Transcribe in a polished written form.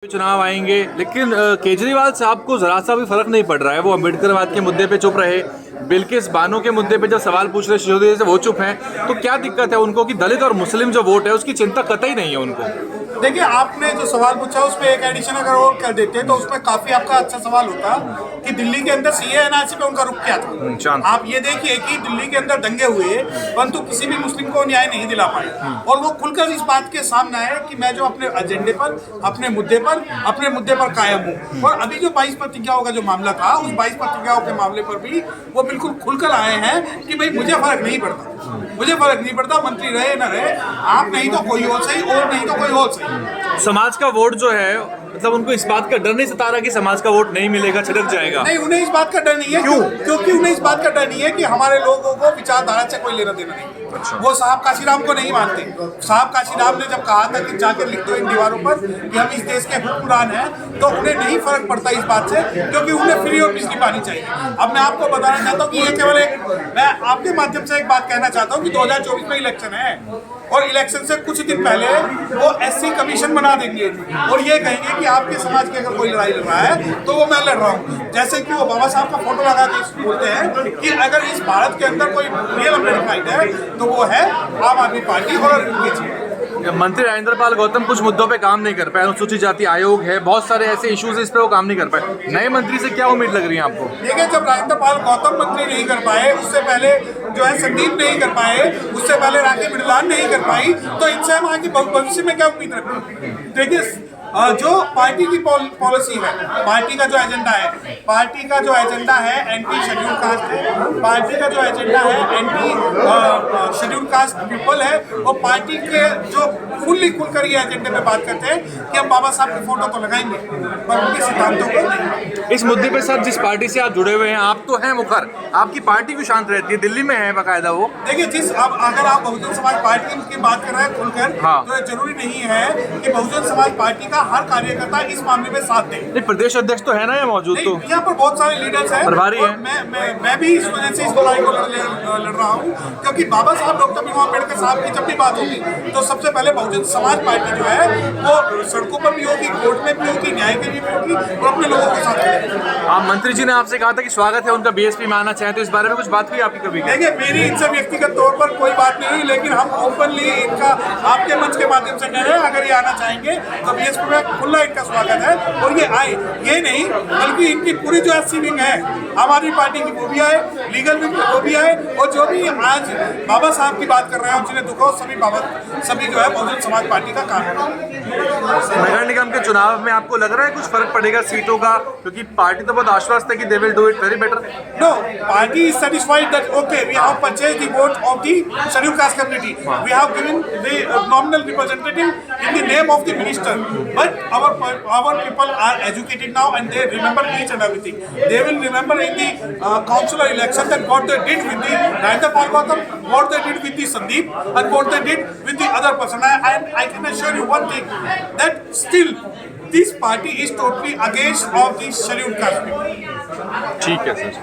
चुनाव आएंगे, लेकिन केजरीवाल साहब को जरा सा भी फर्क नहीं पड़ रहा है। वो अम्बेडकरवाद के मुद्दे पे चुप रहे, बिल्किस बानो के मुद्दे पे जब सवाल पूछ रहे सिसोदिया से वो चुप हैं। तो क्या दिक्कत है उनको कि दलित और मुस्लिम जो वोट है उसकी चिंता कतई नहीं है उनको। देखिए, आपने जो सवाल पूछा उसमें एक एडिशन अगर और कर देते तो उसमें काफी आपका अच्छा सवाल होता कि दिल्ली के अंदर सीए एनआरसी पे उनका रुख क्या था। आप ये देखिए कि दिल्ली के अंदर दंगे हुए परंतु किसी भी मुस्लिम को न्याय नहीं दिला पाए, और वो खुलकर इस बात के सामने आए कि मैं जो अपने एजेंडे पर, अपने मुद्दे पर कायम हूँ। और अभी जो 22 प्रतिज्ञाओं का जो मामला था, उस 22 प्रतिज्ञाओं के मामले पर भी वो बिल्कुल खुलकर आए हैं कि भाई मुझे फर्क नहीं पड़ता, मंत्री रहे ना रहे, आप नहीं तो कोई और सही, और नहीं तो कोई और सही। समाज का वोट जो है, मतलब उनको इस बात का डर नहीं सता रहा कि समाज का वोट नहीं मिलेगा, छिड़क जाएगा? नहीं, उन्हें इस बात का डर नहीं है। क्यों? क्योंकि उन्हें इस बात का डर नहीं है कि हमारे लोगों को विचारधारा से कोई लेना देना नहीं। अच्छा। वो साहब काशीराम को नहीं मानते। साहब काशीराम ने जब कहा था कि जाकर लिख दो इन दीवारों पर कि हम इस देश के हुक्मरान हैं, तो उन्हें नहीं फर्क पड़ता इस बात से, क्योंकि उन्हें फ्री और बिजली पानी चाहिए। अब मैं आपको बताना चाहता हूँ कि ये केवल मैं आपके माध्यम से एक बात कहना चाहता हूँ कि 2024 में इलेक्शन है, और इलेक्शन से कुछ दिन पहले वो एससी कमीशन बना देंगे और ये कहेंगे कि आपके समाज की अगर कोई लड़ाई लड़ रहा है तो वो मैं लड़ रहा हूँ। जैसे कि वो बाबा साहब का फोटो लगा के बोलते हैं कि अगर इस भारत के अंदर कोई रियल अमेरिकाइट है तो वो है आम आदमी पार्टी और अरविंद केजरीवाल। मंत्री राजेंद्र पाल गौतम कुछ मुद्दों पे काम नहीं कर पाए, अनुसूचित जाति आयोग है, बहुत सारे ऐसे इश्यूज है, इस पे वो काम नहीं कर पाए। नए मंत्री से क्या उम्मीद लग रही है आपको? देखिए, जब राजेंद्र पाल गौतम मंत्री नहीं कर पाए, उससे पहले जो है संदीप नहीं कर पाए, उससे पहले राखी बिरलान नहीं कर पाई, तो इनसे हम आगे भविष्य में क्या उम्मीद रखते हैं? देखिए, जो पार्टी की पॉलिसी है, पार्टी का जो एजेंडा है एंटी शेड्यूल कास्ट है, पार्टी का जो एजेंडा है एंटी शेड्यूल कास्ट पीपल है, और पार्टी के जो खुलकर ये एजेंडे पे बात करते हैं कि हम बाबा साहब की फोटो तो लगाएंगे पर उनके सिद्धांतों को नहीं। इस मुद्दे पे सर, जिस पार्टी से आप जुड़े हुए हैं, आप तो हैं मुखर, आपकी पार्टी भी शांत रहती है, दिल्ली में है बाकायदा वो। देखिए, अगर आप बहुजन समाज पार्टी की बात कर रहे हैं खुलकर, हाँ। तो जरूरी नहीं है कि बहुजन समाज पार्टी का हर कार्यकर्ता इस मामले में साथ दे। प्रदेश अध्यक्ष तो है ना ये मौजूद, तो यहाँ पर बहुत सारे लीडर्स हैं, प्रभारी हैं। मैं भी इस वजह से इस लड़ाई को लड़ रहा हूँ, क्योंकि बाबा साहब डॉक्टर भीमराव अम्बेडकर साहब की जब भी बात होगी तो सबसे पहले बहुजन समाज पार्टी जो है वो सड़कों पर भी होगी, कोर्ट में भी होगी, न्याय के लिए भी होगी, और अपने लोगों के साथ रहेगी। आप मंत्री जी ने आपसे कहा था कि स्वागत है उनका बीएसपी में आना चाहे, तो इस बारे में कुछ बात हुई आपकी कभी? देखिए, मेरी इनसे व्यक्तिगत तौर पर कोई बात नहीं हुई, लेकिन हम ओपनली इनका आपके मंच के माध्यम से कह रहे हैं, अगर ये आना चाहेंगे तो बीएसपी में खुला इनका स्वागत है, और ये आए। ये नहीं बल्कि इनकी पूरी जो एससी विंग है आम आदमी पार्टी की, वो भी आए, लीगल विंग वो भी आए, और जो भी आज बाबा साहब की बात कर रहे हैं जिन्हें दुख हो, सभी जो है बहुजन समाज पार्टी का काम है। नगर निगम के चुनाव में आपको लग रहा है कुछ फर्क पड़ेगा सीटों का, क्योंकि पार्टी तो बहुत आश्वस्त है कि they will do it very better? No, party is satisfied that okay, we have purchased the vote of the scheduled caste community. We have given the nominal representative in the name of the minister. But our people are educated now and they remember each and everything. They will remember in the councillor election that what they did with the Rajendra Pal Gautam, what they did with the Sandeep, and what they did with the other person. I can assure you one thing, that still this party is totally against of the scheduled caste people. ठीक है sir.